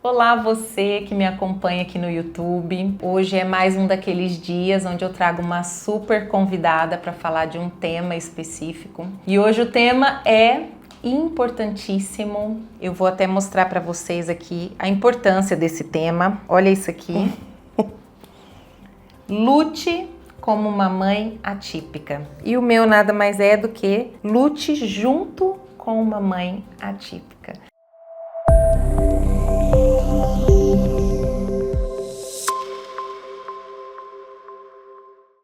Olá, você que me acompanha aqui no YouTube. Hoje é mais um daqueles dias onde eu trago uma super convidada para falar de um tema específico. E hoje o tema é importantíssimo. Eu vou até mostrar para vocês aqui a importância desse tema. Olha isso aqui. Lute como uma mãe atípica. E o meu nada mais é do que lute junto com uma mãe atípica.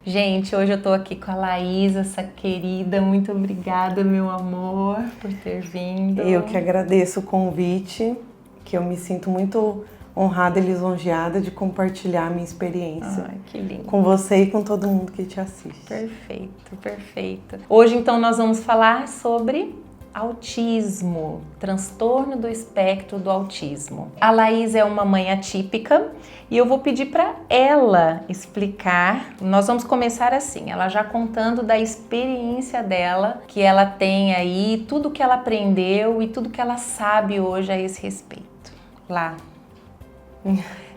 Gente, hoje eu tô aqui com a Laís, essa querida. Muito obrigada, meu amor, por ter vindo. Eu que agradeço o convite, que eu me sinto muito honrada e lisonjeada de compartilhar a minha experiência. Ai, que lindo. Com você e com todo mundo que te assiste. Perfeito, perfeito. Hoje, então, nós vamos falar sobre autismo, transtorno do espectro do autismo. A Laís é uma mãe atípica e eu vou pedir para ela explicar. Nós vamos começar assim, ela já contando da experiência dela, que ela tem aí, tudo que ela aprendeu e tudo que ela sabe hoje a esse respeito. Lá.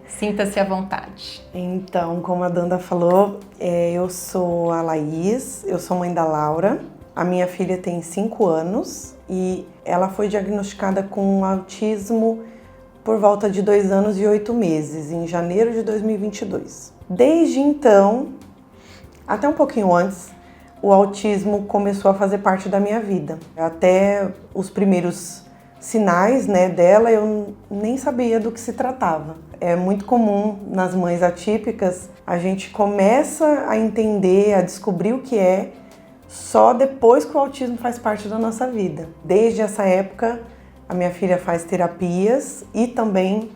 Sinta-se à vontade. Então, como a Danda falou, eu sou a Laís, eu sou mãe da Laura. A minha filha tem 5 anos e ela foi diagnosticada com autismo por volta de 2 anos e 8 meses, em janeiro de 2022. Desde então, até um pouquinho antes, o autismo começou a fazer parte da minha vida. Até os primeiros sinais, dela, eu nem sabia do que se tratava. É muito comum nas mães atípicas, a gente começa a entender, a descobrir o que é, só depois que o autismo faz parte da nossa vida. Desde essa época, a minha filha faz terapias e também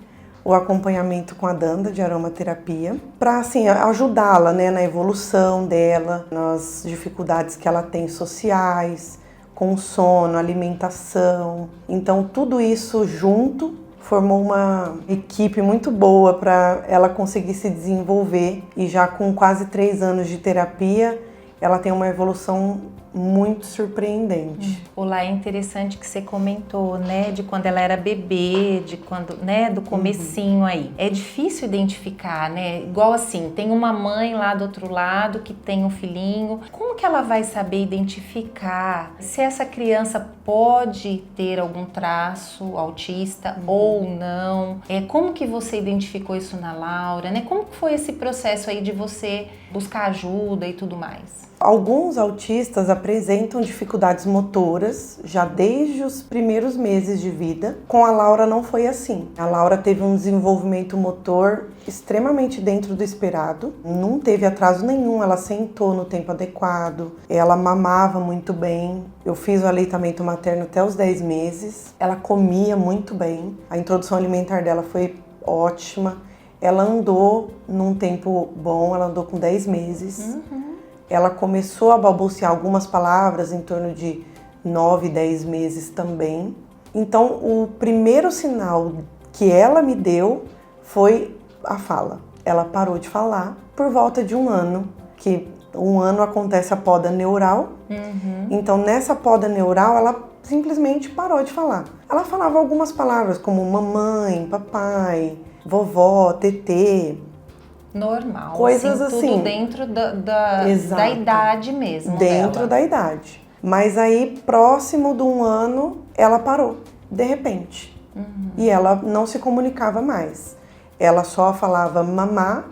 o acompanhamento com a Danda de aromaterapia, para assim, ajudá-la, na evolução dela, nas dificuldades que ela tem sociais, com sono, alimentação. Então, tudo isso junto formou uma equipe muito boa para ela conseguir se desenvolver, e já com quase 3 anos de terapia, ela tem uma evolução muito surpreendente. Olá, é interessante que você comentou, de quando ela era bebê, de quando, do comecinho aí. É difícil identificar, Igual assim, tem uma mãe lá do outro lado que tem um filhinho. Como que ela vai saber identificar se essa criança pode ter algum traço autista ou não? Como que você identificou isso na Laura, Como que foi esse processo aí de você buscar ajuda e tudo mais? Alguns autistas apresentam dificuldades motoras já desde os primeiros meses de vida. Com a Laura não foi assim. A Laura teve um desenvolvimento motor extremamente dentro do esperado. Não teve atraso nenhum, ela sentou no tempo adequado, ela mamava muito bem. Eu fiz o aleitamento materno até os 10 meses. Ela comia muito bem. A introdução alimentar dela foi ótima. Ela andou num tempo bom, ela andou com 10 meses. Ela começou a balbuciar algumas palavras em torno de 9, 10 meses também. Então, o primeiro sinal que ela me deu foi a fala. Ela parou de falar por volta de 1 ano, que 1 ano acontece a poda neural. Então, nessa poda neural, ela simplesmente parou de falar. Ela falava algumas palavras como mamãe, papai, vovó, tetê. Normal, coisas assim, tudo dentro da idade mesmo. Dentro da idade. Mas aí, próximo de 1 ano, ela parou, de repente. E ela não se comunicava mais. Ela só falava mamá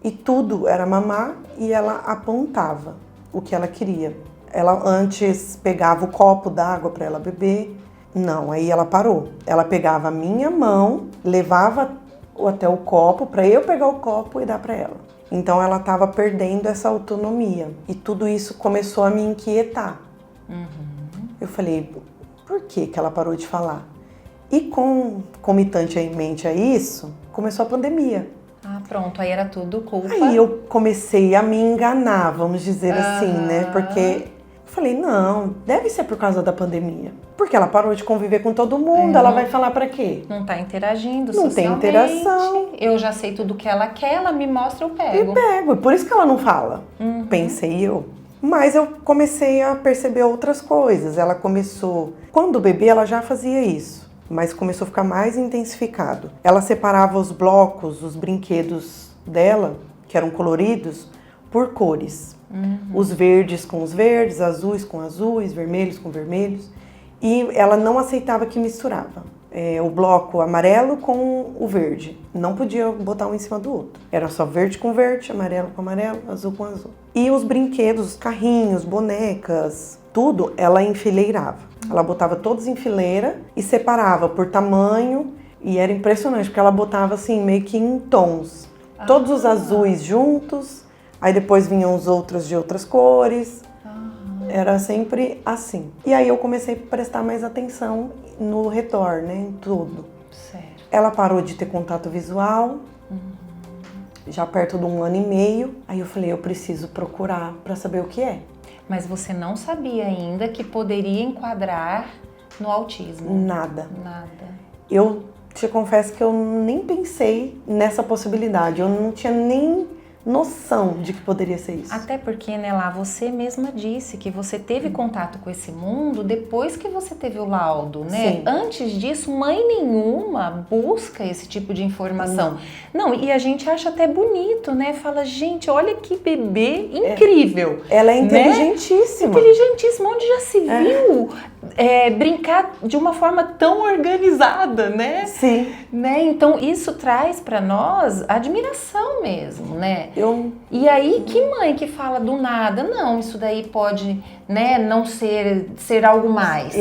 e tudo era mamá, e ela apontava o que ela queria. Ela antes pegava o copo d'água para ela beber. Não, aí ela parou. Ela pegava a minha mão, levava até o copo, para eu pegar o copo e dar para ela. Então ela estava perdendo essa autonomia. E tudo isso começou a me inquietar. Eu falei, por que ela parou de falar? E concomitantemente a isso, começou a pandemia. Ah, pronto, aí era tudo culpa. Aí eu comecei a me enganar, vamos dizer assim, Porque eu falei, não, deve ser por causa da pandemia. Porque ela parou de conviver com todo mundo, ela vai falar pra quê? Não tá interagindo Não socialmente. tem interação. Eu já sei tudo que ela quer, ela me mostra, eu pego. E pego, por isso que ela não fala. Pensei eu. Mas eu comecei a perceber outras coisas. Ela começou... Quando bebê, ela já fazia isso. mas começou a ficar mais intensificado. Ela separava os blocos, os brinquedos dela, que eram coloridos, por cores. Os verdes com os verdes, azuis com azuis, vermelhos com vermelhos. E ela não aceitava que misturava o bloco amarelo com o verde. Não podia botar um em cima do outro. Era só verde com verde, amarelo com amarelo, azul com azul. E os brinquedos, os carrinhos, bonecas, tudo, ela enfileirava. Ela botava todos em fileira e separava por tamanho. E era impressionante, porque ela botava assim, meio que em tons. Todos os azuis juntos, aí depois vinham os outros de outras cores. Era sempre assim. E aí eu comecei a prestar mais atenção no redor, né, em tudo. Certo. Ela parou de ter contato visual, já perto de 1 ano e meio. Aí eu falei, eu preciso procurar para saber o que é. Mas você não sabia ainda que poderia enquadrar no autismo? Nada. Nada. Eu te confesso que eu nem pensei nessa possibilidade. Eu não tinha nem noção de que poderia ser isso. Até porque, né, lá você mesma disse que você teve contato com esse mundo depois que você teve o laudo, né? Sim. Antes disso, mãe nenhuma busca esse tipo de informação. Não, e a gente acha até bonito, né? Fala, gente, olha que bebê incrível. Ela é inteligentíssima. Né? Inteligentíssima, onde já se viu brincar de uma forma tão organizada, né? Sim. Né? Então isso traz para nós admiração mesmo, né? E aí que mãe que fala do nada, não, isso daí pode, né, não ser algo mais,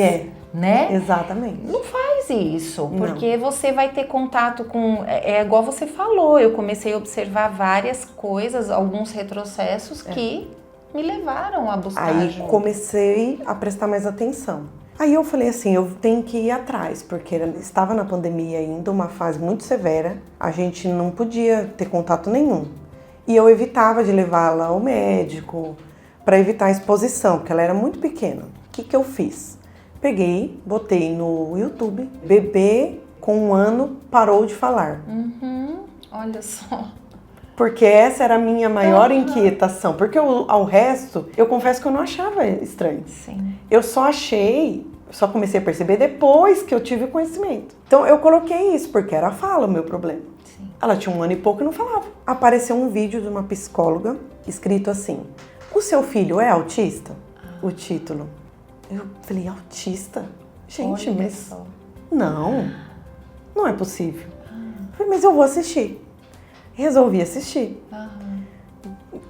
né? Exatamente. Não faz isso, porque você vai ter contato com, igual você falou, eu comecei a observar várias coisas, alguns retrocessos que me levaram a buscar Aí ajuda. comecei a prestar mais atenção. Aí eu falei assim, eu tenho que ir atrás, porque estava na pandemia ainda, uma fase muito severa, a gente não podia ter contato nenhum. E eu evitava de levá-la ao médico, para evitar a exposição, porque ela era muito pequena. O que eu fiz? Peguei, botei no YouTube, bebê com 1 ano parou de falar. Olha só. Porque essa era a minha maior inquietação. Porque ao resto, eu confesso que eu não achava estranho. Sim. Eu só comecei a perceber depois que eu tive o conhecimento. Então eu coloquei isso, porque era a fala o meu problema. Sim. Ela tinha 1 ano e pouco e não falava. Apareceu um vídeo de uma psicóloga escrito assim: o seu filho é autista? O título. Eu falei, autista? Gente, Olha mas só. não é possível. Eu falei, mas eu vou assistir. Resolvi assistir.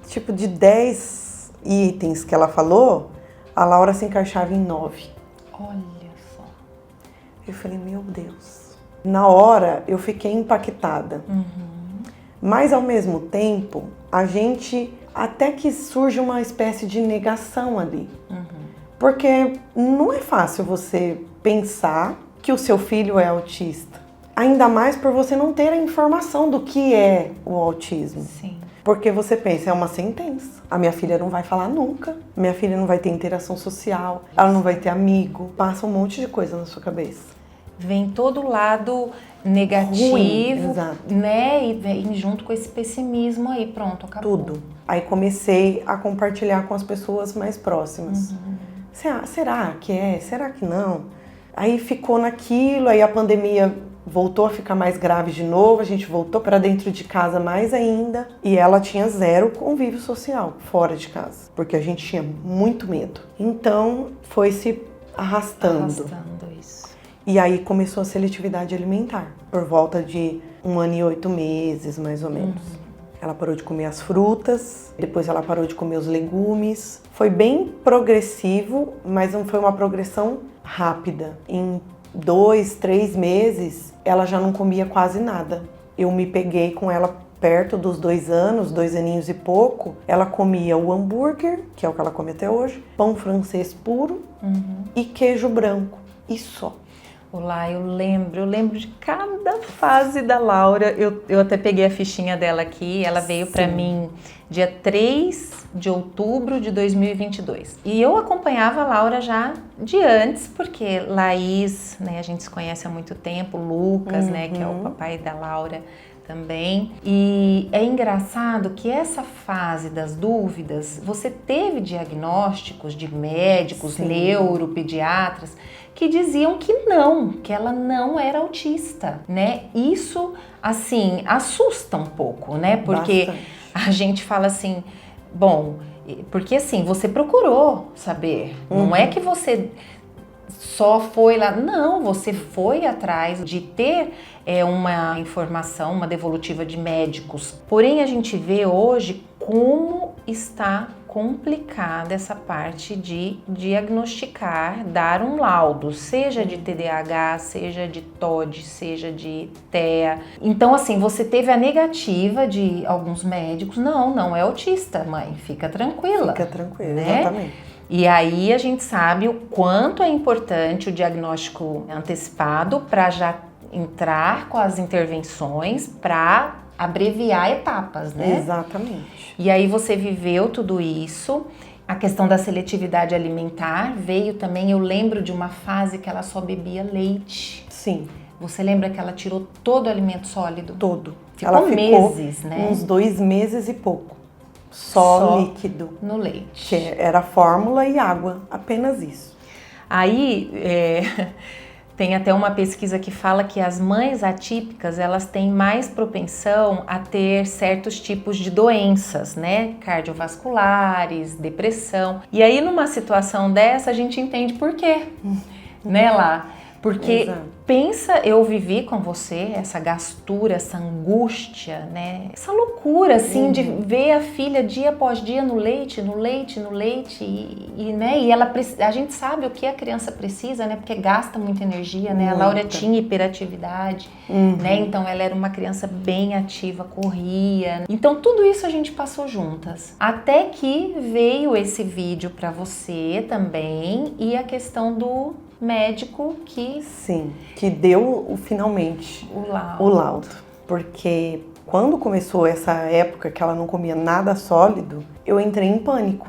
Tipo, de 10 itens que ela falou, a Laura se encaixava em 9. Olha só. Eu falei, meu Deus. Na hora, eu fiquei impactada. Mas, ao mesmo tempo, a gente até que surge uma espécie de negação ali. Porque não é fácil você pensar que o seu filho é autista. Ainda mais por você não ter a informação do que é o autismo. Sim. Porque você pensa, é uma sentença. A minha filha não vai falar nunca. Minha filha não vai ter interação social. Ela não vai ter amigo. Passa um monte de coisa na sua cabeça. Vem todo o lado negativo, Ruim, exato. né? E vem junto com esse pessimismo aí, pronto, acabou. Tudo. Aí comecei a compartilhar com as pessoas mais próximas. Será que é? Será que não? Aí ficou naquilo, aí a pandemia voltou a ficar mais grave de novo, a gente voltou para dentro de casa mais ainda. E ela tinha 0 convívio social fora de casa, porque a gente tinha muito medo. Então foi se arrastando isso. E aí começou a seletividade alimentar, por volta de 1 ano e 8 meses, mais ou menos. Ela parou de comer as frutas, depois ela parou de comer os legumes. Foi bem progressivo, mas não foi uma progressão rápida. Em 2, 3 meses, ela já não comia quase nada. Eu me peguei com ela perto dos 2 anos, 2 aninhos e pouco. Ela comia o hambúrguer, que é o que ela come até hoje, pão francês puro e queijo branco. E só. Olá, eu lembro de cada fase da Laura. Eu até peguei a fichinha dela aqui. Ela veio para mim dia 3 de outubro de 2022. E eu acompanhava a Laura já de antes, porque Laís, né, a gente se conhece há muito tempo, Lucas, né, que é o papai da Laura, também. E é engraçado que essa fase das dúvidas, você teve diagnósticos de médicos, Sim. neuropediatras, que diziam que ela não era autista, né? Isso, assim, assusta um pouco, né? Porque Bastante. a gente fala assim, bom, porque assim, você procurou saber, não é que você só foi lá, não, você foi atrás de ter uma informação, uma devolutiva de médicos. Porém, a gente vê hoje como está complicada essa parte de diagnosticar, dar um laudo, seja de TDAH, seja de TOD, seja de TEA. Então, assim, você teve a negativa de alguns médicos, não é autista, mãe, fica tranquila. Fica tranquila, né? exatamente. E aí a gente sabe o quanto é importante o diagnóstico antecipado para já entrar com as intervenções para abreviar etapas, né? Exatamente. E aí você viveu tudo isso. A questão da seletividade alimentar veio também. Eu lembro de uma fase que ela só bebia leite. Sim. Você lembra que ela tirou todo o alimento sólido? Todo. Ela ficou meses, né? Uns 2 meses e pouco. Só líquido. No leite. Que era fórmula e água, apenas isso. Aí, tem até uma pesquisa que fala que as mães atípicas, elas têm mais propensão a ter certos tipos de doenças, né? Cardiovasculares, depressão. E aí, numa situação dessa, a gente entende por quê, né, Lá? Porque Exato. pensa, eu vivi com você essa gastura, essa angústia, né? Essa loucura, assim, de ver a filha dia após dia no leite, né? E a gente sabe o que a criança precisa, né? Porque gasta muita energia, né? A Laura tinha hiperatividade, né? Então ela era uma criança bem ativa, corria. Então tudo isso a gente passou juntas. Até que veio esse vídeo pra você também e a questão do médico que... Sim, que deu finalmente o laudo. Porque quando começou essa época que ela não comia nada sólido, eu entrei em pânico.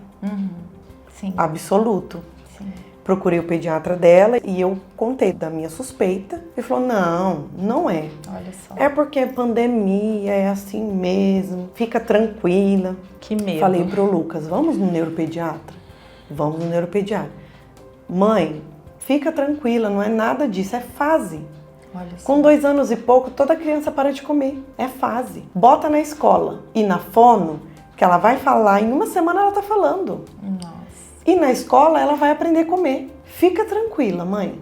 Sim. Absoluto. Sim. Procurei o pediatra dela e eu contei da minha suspeita. Ele falou, não é. Olha só. É porque é pandemia, é assim mesmo, fica tranquila. Que medo. Falei pro Lucas, vamos no neuropediatra? Vamos no neuropediatra. Mãe, fica tranquila, não é nada disso, é fase. Olha só. Com 2 anos e pouco, toda criança para de comer. É fase. Bota na escola e na fono, que ela vai falar, em uma semana ela tá falando. Nossa. E na escola ela vai aprender a comer. Fica tranquila, mãe.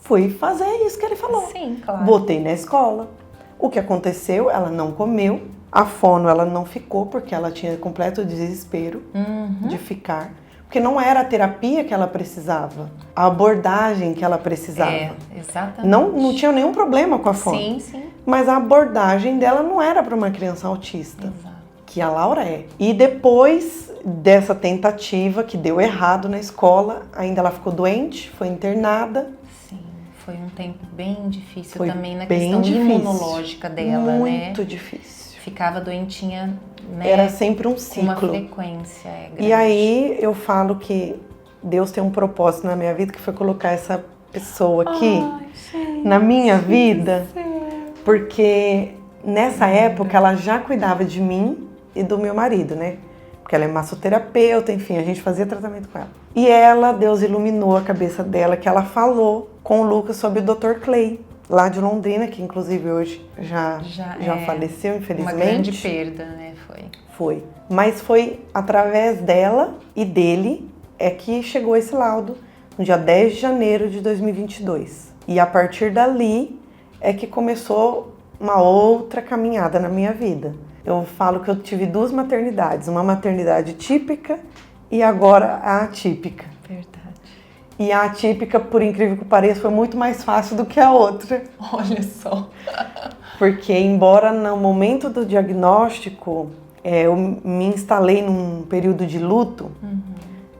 Fui fazer isso que ele falou. Sim, claro. Botei na escola. O que aconteceu? Ela não comeu. A fono ela não ficou, porque ela tinha completo desespero de ficar. Porque não era a terapia que ela precisava, a abordagem que ela precisava. Exatamente. Não tinha nenhum problema com a fono. Sim, sim. Mas a abordagem dela não era para uma criança autista, Exato. que a Laura é. E depois dessa tentativa que deu errado na escola, ainda ela ficou doente, foi internada. Sim, foi um tempo bem difícil Foi também na bem questão difícil. Imunológica dela, né? Muito difícil. Ficava doentinha, né? Era sempre um com ciclo. uma frequência grande. E aí eu falo que Deus tem um propósito na minha vida, que foi colocar essa pessoa aqui na minha vida, porque nessa época ela já cuidava de mim e do meu marido, né? Porque ela é massoterapeuta, enfim, a gente fazia tratamento com ela. E ela, Deus iluminou a cabeça dela, que ela falou com o Lucas sobre o Dr. Clay, lá de Londrina, que inclusive hoje já faleceu, infelizmente. Uma grande perda, né? Foi. Mas foi através dela e dele é que chegou esse laudo no dia 10 de janeiro de 2022. E a partir dali é que começou uma outra caminhada na minha vida. Eu falo que eu tive 2 maternidades, uma maternidade típica e agora a atípica. Verdade. E a atípica, por incrível que pareça, foi muito mais fácil do que a outra. Olha só. Porque embora no momento do diagnóstico eu me instalei num período de luto,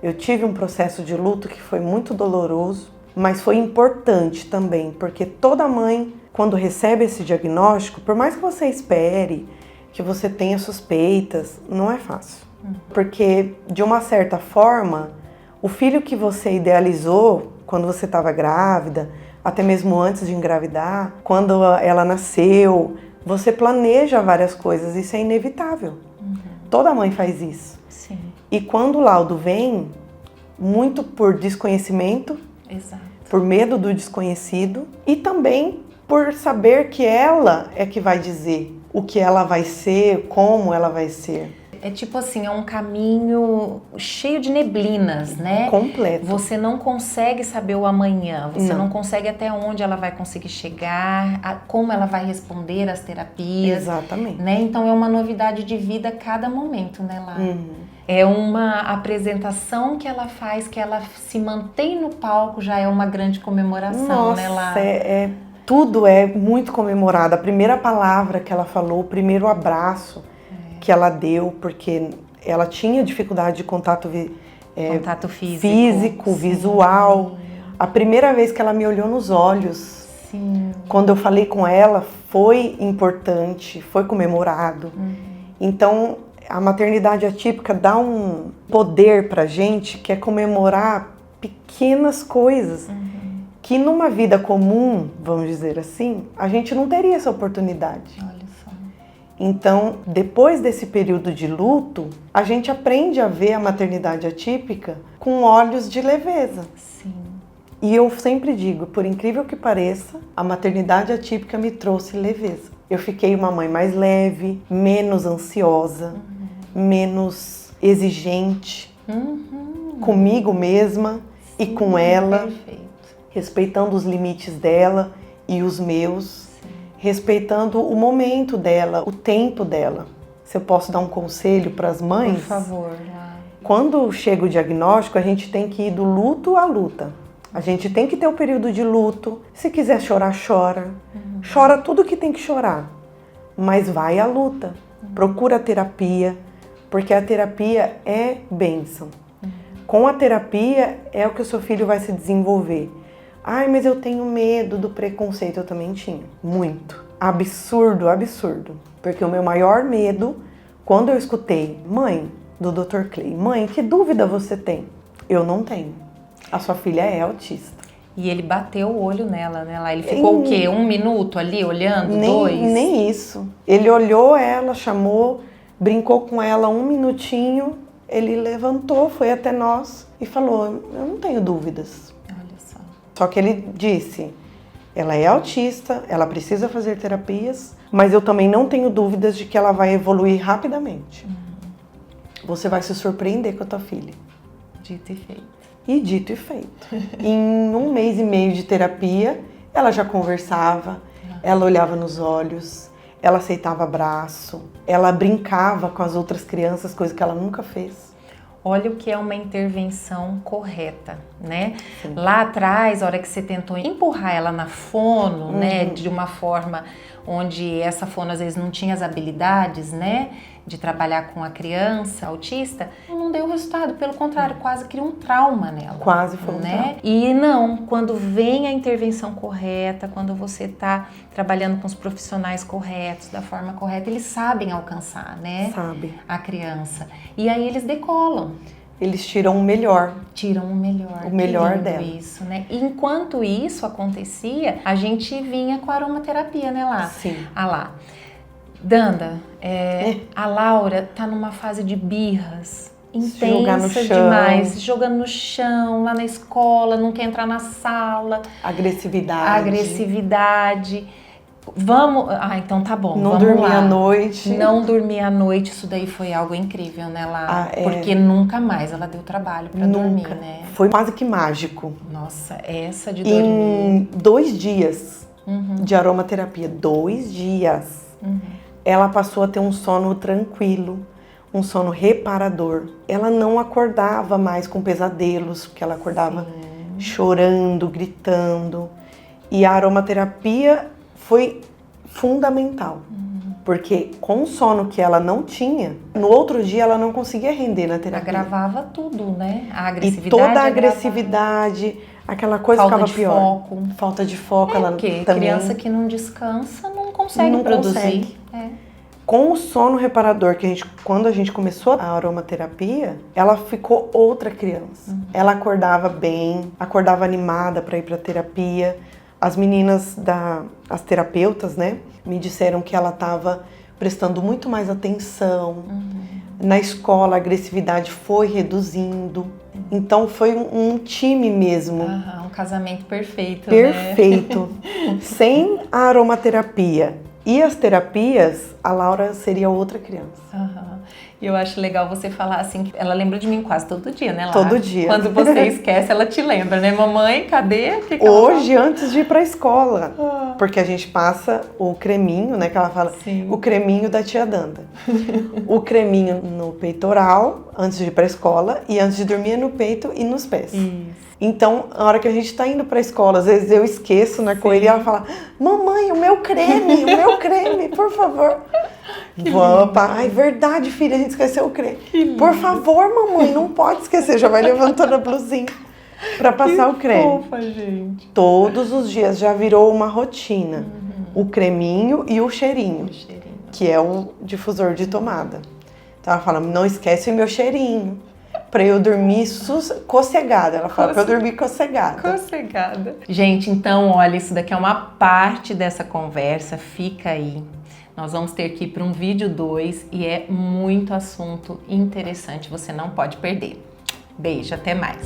eu tive um processo de luto que foi muito doloroso, mas foi importante também, porque toda mãe, quando recebe esse diagnóstico, por mais que você espere, que você tenha suspeitas, não é fácil. Porque, de uma certa forma, o filho que você idealizou quando você estava grávida, até mesmo antes de engravidar, quando ela nasceu, Você planeja várias coisas, isso é inevitável. Toda mãe faz isso. Sim. E quando o laudo vem, muito por desconhecimento, Exato. por medo do desconhecido e também por saber que ela é que vai dizer o que ela vai ser, como ela vai ser. É tipo assim, é um caminho cheio de neblinas, né? Completo. Você não consegue saber o amanhã, você Não. não consegue até onde ela vai conseguir chegar, como ela vai responder às terapias. Exatamente. Né? Então é uma novidade de vida a cada momento, né, Lá? É uma apresentação que ela faz, que ela se mantém no palco, já é uma grande comemoração, Nossa, né, Lá? tudo é muito comemorado. A primeira palavra que ela falou, o primeiro abraço que ela deu, porque ela tinha dificuldade de contato físico, visual. A primeira vez que ela me olhou nos olhos, Sim. quando eu falei com ela, foi importante, foi comemorado. Então, a maternidade atípica dá um poder pra gente, que é comemorar pequenas coisas que numa vida comum, vamos dizer assim, a gente não teria essa oportunidade. Olha só. Então, depois desse período de luto, a gente aprende a ver a maternidade atípica com olhos de leveza. Sim. E eu sempre digo, por incrível que pareça, a maternidade atípica me trouxe leveza. Eu fiquei uma mãe mais leve, menos ansiosa, menos exigente comigo mesma e com ela, Perfeito. respeitando os limites dela e os meus, respeitando o momento dela, o tempo dela. Se eu posso dar um conselho para as mães? Por favor. Lá. Quando chega o diagnóstico, a gente tem que ir do luto à luta. A gente tem que ter o período de luto. Se quiser chorar, chora. Chora tudo que tem que chorar. Mas vai à luta. Procura a terapia, porque a terapia é bênção. Com a terapia é o que o seu filho vai se desenvolver. Ai, mas eu tenho medo do preconceito. Eu também tinha. Muito. Absurdo, absurdo. Porque o meu maior medo, quando eu escutei, mãe do Dr. Clay, mãe, que dúvida você tem? Eu não tenho. A sua filha é autista. E ele bateu o olho nela, né? Lá. Ele ficou o quê? 1 minuto ali olhando? 2? Nem isso. Ele olhou ela, chamou, brincou com ela 1 minutinho, ele levantou, foi até nós e falou, eu não tenho dúvidas. Olha só. Só que ele disse, ela é autista, ela precisa fazer terapias, mas eu também não tenho dúvidas de que ela vai evoluir rapidamente. Você vai se surpreender com a tua filha. Dito e feito. E dito e feito. Em 1 mês e meio de terapia, ela já conversava, ela olhava nos olhos, ela aceitava abraço, ela brincava com as outras crianças, coisa que ela nunca fez. Olha o que é uma intervenção correta, né? Sim. Lá atrás, a hora que você tentou empurrar ela na fono, né, de uma forma onde essa fono às vezes não tinha as habilidades, né, de trabalhar com a criança autista, não deu resultado, pelo contrário, quase criou um trauma nela. Quase foi um né? trauma. E não, quando vem a intervenção correta, quando você está trabalhando com os profissionais corretos, da forma correta, eles sabem alcançar, né? Sabe? A criança. E aí eles decolam. Eles tiram o melhor. Tiram o melhor. O melhor Que lindo dela. isso, né? E enquanto isso acontecia, a gente vinha com a aromaterapia, né, Lá? Sim. Ah lá. Danda, a Laura tá numa fase de birras. Jogar no Intensa chão. demais, jogando no chão, lá na escola, não quer entrar na sala. Agressividade. Vamos. Ah, então tá bom. Não vamos dormir lá. à noite. Não dormir à noite, isso daí foi algo incrível, né, Lá? Porque nunca mais ela deu trabalho pra dormir, né? Foi quase que mágico. Nossa, essa de dormir. Em 2 dias de aromaterapia, 2 dias, ela passou a ter um sono tranquilo, um sono reparador. Ela não acordava mais com pesadelos, porque ela acordava chorando, gritando. E a aromaterapia foi fundamental, porque com o sono que ela não tinha, no outro dia ela não conseguia render na terapia. Agravava tudo, né? A E agressividade. toda a agressividade, aquela coisa Falta ficava de pior. foco. Falta de foco, ela Porque também. criança que não descansa não consegue Não produzir. consegue. É. Com o sono reparador, quando a gente começou a aromaterapia, ela ficou outra criança. Ela acordava bem, acordava animada para ir para terapia. as meninas, as terapeutas, né, me disseram que ela estava prestando muito mais atenção. Na escola, a agressividade foi reduzindo. Então, foi um time mesmo. Um casamento perfeito, Perfeito. né? Sem a aromaterapia e as terapias, a Laura seria outra criança. E eu acho legal você falar assim, que ela lembra de mim quase todo dia, né, Lara? Todo dia. Quando você esquece, ela te lembra, né? Mamãe, cadê? Hoje, antes de ir pra escola. Porque a gente passa o creminho, né? Que ela fala, Sim. O creminho da tia Danda. O creminho no peitoral, antes de ir pra escola. E antes de dormir é no peito e nos pés. Isso. Então, na hora que a gente tá indo pra escola, às vezes eu esqueço na correria e ela fala, mamãe, o meu creme, por favor. Vamos, ai, verdade, filha, a gente esqueceu o creme. Por favor, mamãe, não pode esquecer. Já vai levantando a blusinha pra passar o creme. Fofa, gente. Todos os dias já virou uma rotina. O creminho e o cheirinho, que é o difusor de tomada. Então ela fala, não esquece o meu cheirinho. Pra eu dormir sossegada. Ela fala pra eu dormir sossegada. Gente, então, olha, isso daqui é uma parte dessa conversa. Fica aí. Nós vamos ter que ir para um vídeo 2 e é muito assunto interessante. Você não pode perder. Beijo, até mais.